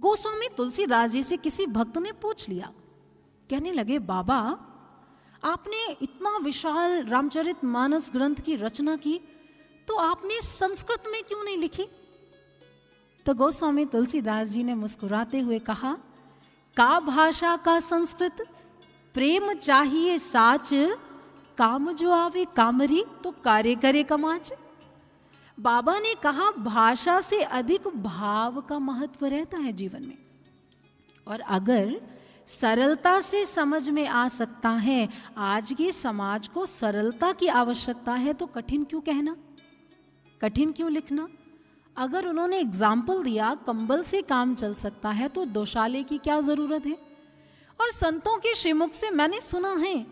गोस्वामी तुलसीदास जी से किसी भक्त ने पूछ लिया, कहने लगे, बाबा आपने इतना विशाल रामचरितमानस ग्रंथ की रचना की, तो आपने संस्कृत में क्यों नहीं लिखी? तो गोस्वामी तुलसीदास जी ने मुस्कुराते हुए कहा, का भाषा का संस्कृत, प्रेम चाहिए साच, काम जो आवे कामरी, तो कार्य करे कमाच। बाबा ने कहा, भाषा से अधिक भाव का महत्व रहता है जीवन में, और अगर सरलता से समझ में आ सकता है, आज के समाज को सरलता की आवश्यकता है, तो कठिन क्यों कहना, कठिन क्यों लिखना? अगर उन्होंने एग्जाम्पल दिया कंबल से काम चल सकता है, तो दोशाले की क्या जरूरत है? और संतों के श्रीमुख से मैंने सुना है,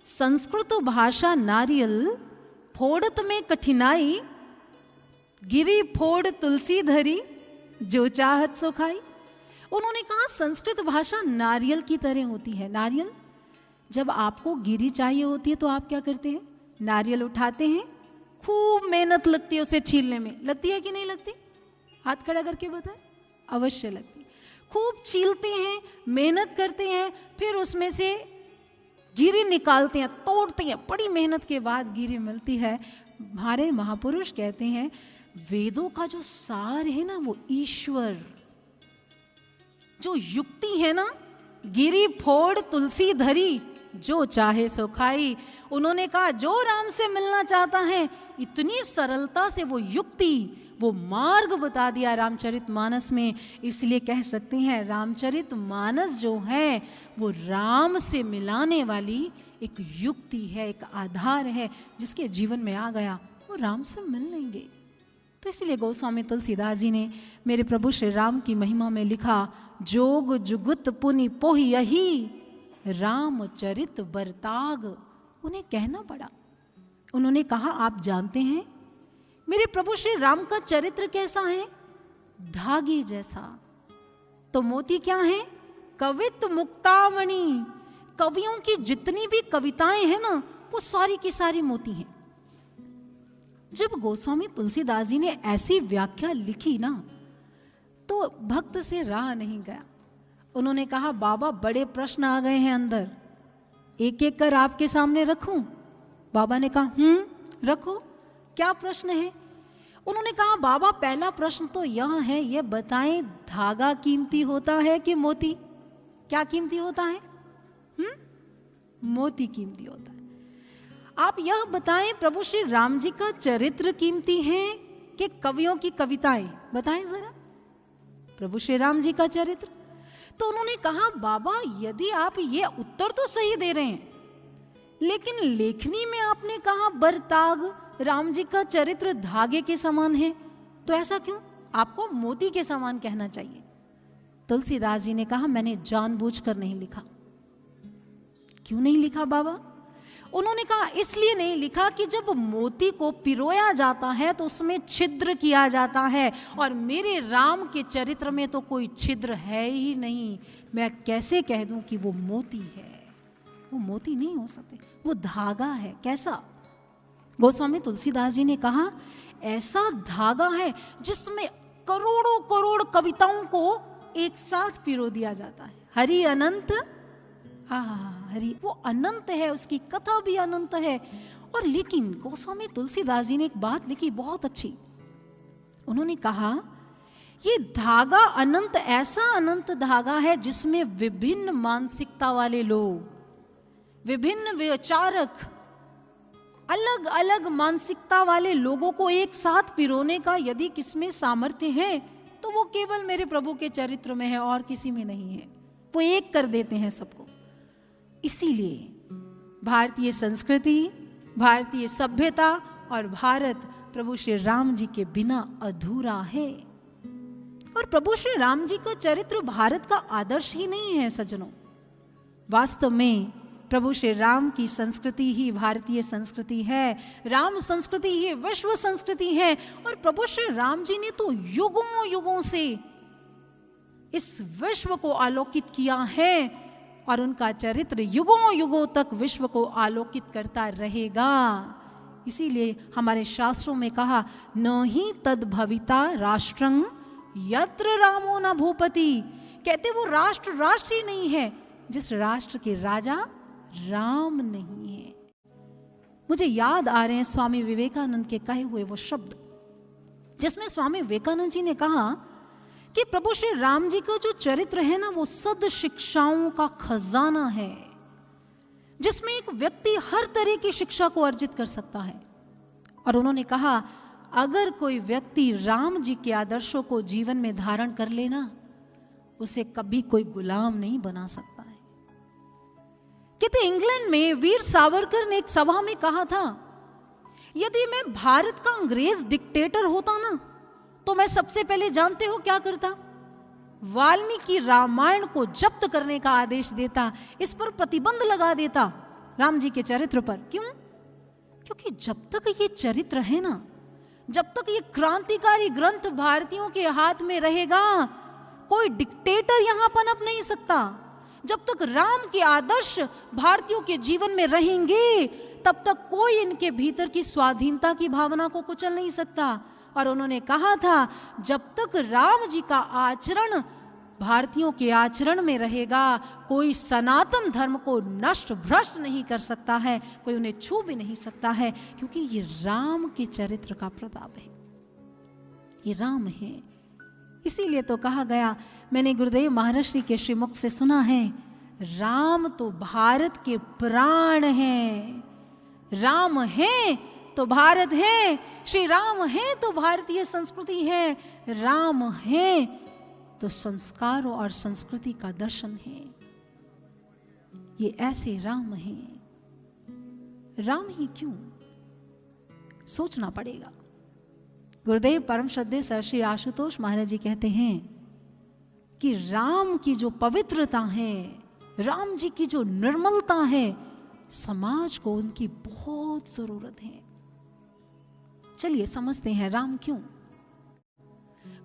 संस्कृत भाषा नारियल, फोड़त में कठिनाई, गिरी फोड़ तुलसी धरी, जो चाहत सो खाई। उन्होंने कहा संस्कृत भाषा नारियल की तरह होती है। नारियल, जब आपको गिरी चाहिए होती है तो आप क्या करते हैं? नारियल उठाते हैं, खूब मेहनत लगती है उसे छीलने में, लगती है कि नहीं लगती? हाथ खड़ा करके बताएं, अवश्य लगती। खूब छीलते हैं, मेहनत करते हैं, फिर उसमें से गिरी निकालते हैं, तोड़ते हैं, बड़ी मेहनत के बाद गिरी मिलती है। हमारे महापुरुष कहते हैं, वेदों का जो सार है ना, वो ईश्वर, जो युक्ति है ना, गिरी फोड़ तुलसी धरी, जो चाहे सो खाई। उन्होंने कहा जो राम से मिलना चाहता है, इतनी सरलता से वो युक्ति, वो मार्ग बता दिया रामचरितमानस में। इसलिए कह सकते हैं रामचरितमानस जो है वो राम से मिलाने वाली एक युक्ति है, एक आधार है, जिसके जीवन में आ गया वो राम से मिल लेंगे। तो इसीलिए गोस्वामी तुलसीदास जी ने मेरे प्रभु श्री राम की महिमा में लिखा, जोग जुगुत पुनि पोहि यही, रामचरित बरताग। उन्हें कहना पड़ा, उन्होंने कहा आप जानते हैं मेरे प्रभु श्री राम का चरित्र कैसा है? धागे जैसा। तो मोती क्या है? कवित मुक्तामणि। कवियों की जितनी भी कविताएं हैं ना, वो सारी की सारी मोती हैं। जब गोस्वामी तुलसीदास जी ने ऐसी व्याख्या लिखी ना, तो भक्त से रहा नहीं गया। उन्होंने कहा बाबा बड़े प्रश्न आ गए हैं अंदर, एक एक कर आपके सामने रखूं? बाबा ने कहा रखो, क्या प्रश्न है? उन्होंने कहा बाबा पहला प्रश्न तो यह है, ये बताएं धागा कीमती होता है कि मोती? क्या कीमती होता है? मोती कीमती होता है। आप यह बताएं प्रभु श्री राम जी का चरित्र कीमती है कि कवियों की कविताएं? बताएं जरा प्रभु श्री राम जी का चरित्र। तो उन्होंने कहा बाबा यदि आप ये उत्तर तो सही दे रहे हैं, लेकिन लेखनी में आपने कहा बरताग, राम जी का चरित्र धागे के समान है, तो ऐसा क्यों? आपको मोती के समान कहना चाहिए। तुलसीदास जी ने कहा मैंने जानबूझकर नहीं लिखा। क्यों नहीं लिखा बाबा? उन्होंने कहा इसलिए नहीं लिखा कि जब मोती को पिरोया जाता है तो उसमें छिद्र किया जाता है, और मेरे राम के चरित्र में तो कोई छिद्र है ही नहीं। मैं कैसे कह दूं कि वो मोती है? वो मोती नहीं हो सकते, वो धागा है। कैसा? गोस्वामी तुलसीदास जी ने कहा ऐसा धागा है जिसमें करोड़ों करोड़ कविताओं को एक साथ पिरो दिया जाता है। हरि अनंत, हरि वो अनंत है, उसकी कथा भी अनंत है। और लेकिन गोस्वामी तुलसीदास जी ने एक बात लिखी बहुत अच्छी। उन्होंने कहा ये धागा अनंत, ऐसा अनंत धागा है जिसमें विभिन्न मानसिकता वाले लोग, विभिन्न विचारक, अलग अलग मानसिकता वाले लोगों को एक साथ पिरोने का यदि किसमें सामर्थ्य है तो वो केवल मेरे प्रभु के चरित्र में है और किसी में नहीं है। वो एक कर देते हैं सबको। इसीलिए भारतीय संस्कृति, भारतीय सभ्यता और भारत प्रभु श्री राम जी के बिना अधूरा है। और प्रभु श्री राम जी का चरित्र भारत का आदर्श ही नहीं है सज्जनों। वास्तव में प्रभु श्री राम की संस्कृति ही भारतीय संस्कृति है, राम संस्कृति ही विश्व संस्कृति है। और प्रभु श्री राम जी ने तो युगों युगों से इस विश्व को आलोकित किया है, और उनका चरित्र युगों युगों तक विश्व को आलोकित करता रहेगा। इसीलिए हमारे शास्त्रों में कहा न ही तद भविता राष्ट्रं यत्र रामो न भूपति, कहते वो राष्ट्र राष्ट्र ही नहीं है जिस राष्ट्र के राजा राम नहीं है। मुझे याद आ रहे हैं स्वामी विवेकानंद के कहे हुए वो शब्द, जिसमें स्वामी विवेकानंद जी ने कहा कि प्रभु श्री राम जी का जो चरित्र है ना, वो सद शिक्षाओं का खजाना है, जिसमें एक व्यक्ति हर तरह की शिक्षा को अर्जित कर सकता है। और उन्होंने कहा अगर कोई व्यक्ति राम जी के आदर्शों को जीवन में धारण कर लेना, उसे कभी कोई गुलाम नहीं बना सकता है। कहते इंग्लैंड में वीर सावरकर ने एक सभा में कहा था, यदि मैं भारत का अंग्रेज डिक्टेटर होता ना, तो मैं सबसे पहले जानते हो क्या करता? वाल्मीकि रामायण को जब्त करने का आदेश देता, इस पर प्रतिबंध लगा देता राम जी के चरित्र पर। क्यों? क्योंकि जब तक ये चरित्र है ना, जब तक ये क्रांतिकारी ग्रंथ भारतीयों के हाथ में रहेगा, कोई डिक्टेटर यहां पनप नहीं सकता। जब तक राम के आदर्श भारतीयों के जीवन में रहेंगे, तब तक कोई इनके भीतर की स्वाधीनता की भावना को कुचल नहीं सकता। और उन्होंने कहा था जब तक राम जी का आचरण भारतीयों के आचरण में रहेगा, कोई सनातन धर्म को नष्ट भ्रष्ट नहीं कर सकता है, कोई उन्हें छू भी नहीं सकता है, क्योंकि ये राम के चरित्र का प्रताप है, ये राम है। इसीलिए तो कहा गया, मैंने गुरुदेव महर्षि के श्रीमुख से सुना है, राम तो भारत के प्राण हैं। राम है तो भारत है, श्री राम है तो भारतीय संस्कृति है, राम है तो संस्कारों और संस्कृति का दर्शन है। ये ऐसे राम हैं। राम ही क्यों? सोचना पड़ेगा। गुरुदेव परम श्रद्धेय सर श्री आशुतोष महाराज जी कहते हैं कि राम की जो पवित्रता है, राम जी की जो निर्मलता है, समाज को उनकी बहुत जरूरत है। चलिए समझते हैं राम क्यों।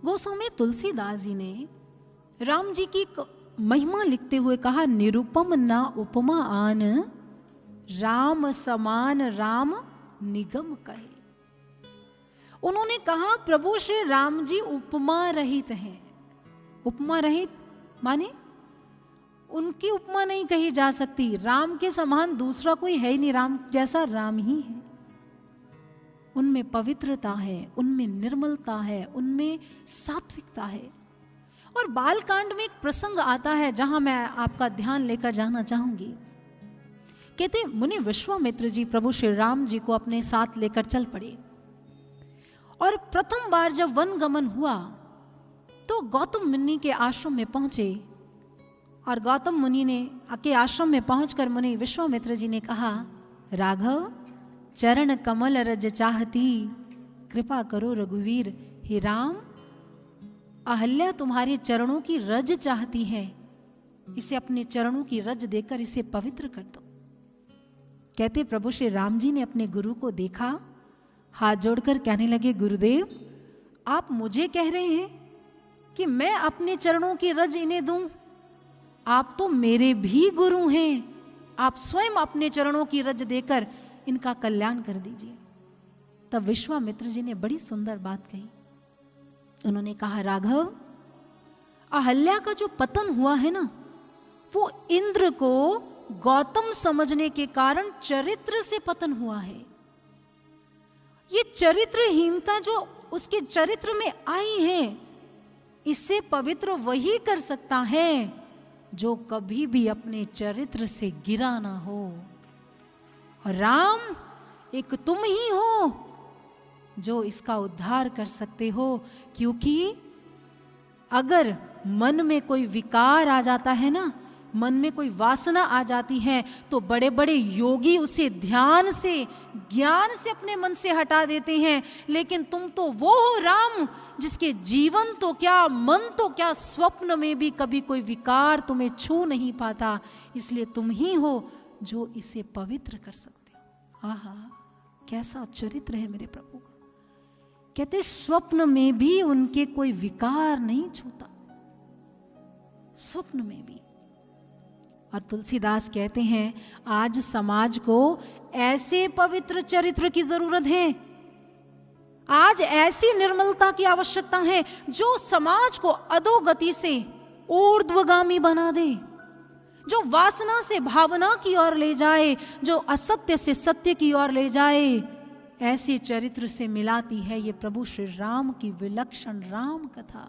गोस्वामी तुलसीदास जी ने राम जी की महिमा लिखते हुए कहा, निरुपम ना उपमा आन, राम समान राम निगम कहे। उन्होंने कहा प्रभु श्री राम जी उपमा रहित हैं। उपमा रहित माने उनकी उपमा नहीं कही जा सकती। राम के समान दूसरा कोई है ही नहीं, राम जैसा राम ही है। उनमें पवित्रता है, उनमें निर्मलता है, उनमें सात्विकता है। और बालकांड में एक प्रसंग आता है जहां मैं आपका ध्यान लेकर जाना चाहूंगी। कहते मुनि विश्वामित्र जी प्रभु श्री राम जी को अपने साथ लेकर चल पड़े, और प्रथम बार जब वन गमन हुआ तो गौतम मुनि के आश्रम में पहुंचे, और गौतम मुनि ने के आश्रम में पहुंचकर मुनि विश्वामित्र जी ने कहा, राघव चरण कमल रज चाहती, कृपा करो रघुवीर। हे राम, अहल्या तुम्हारे चरणों की रज चाहती है, इसे अपने चरणों की रज देकर इसे पवित्र कर दो। कहते प्रभु श्री राम जी ने अपने गुरु को देखा, हाथ जोड़कर कहने लगे, गुरुदेव आप मुझे कह रहे हैं कि मैं अपने चरणों की रज इन्हें दूं? आप तो मेरे भी गुरु हैं, आप स्वयं अपने चरणों की रज देकर इनका कल्याण कर दीजिए। तब विश्वामित्र जी ने बड़ी सुंदर बात कही। उन्होंने कहा, राघव अहल्या का जो पतन हुआ है ना, वो इंद्र को गौतम समझने के कारण चरित्र से पतन हुआ है। ये चरित्रहीनता जो उसके चरित्र में आई है, इससे पवित्र वही कर सकता है जो कभी भी अपने चरित्र से गिरा ना हो। और राम एक तुम ही हो जो इसका उद्धार कर सकते हो, क्योंकि अगर मन में कोई विकार आ जाता है ना, मन में कोई वासना आ जाती है, तो बड़े बड़े योगी उसे ध्यान से ज्ञान से अपने मन से हटा देते हैं। लेकिन तुम तो वो हो राम, जिसके जीवन तो क्या, मन तो क्या, स्वप्न में भी कभी कोई विकार तुम्हें छू नहीं पाता। इसलिए तुम ही हो जो इसे पवित्र कर सकते हो। आहा, कैसा चरित्र है मेरे प्रभु का। कहते स्वप्न में भी उनके कोई विकार नहीं छूता, स्वप्न में भी। और तुलसीदास कहते हैं, आज समाज को ऐसे पवित्र चरित्र की जरूरत है, आज ऐसी निर्मलता की आवश्यकता है जो समाज को अधोगति से ऊर्ध्वगामी बना दे, जो वासना से भावना की ओर ले जाए, जो असत्य से सत्य की ओर ले जाए, ऐसे चरित्र से मिलाती है ये प्रभु श्री राम की विलक्षण राम कथा।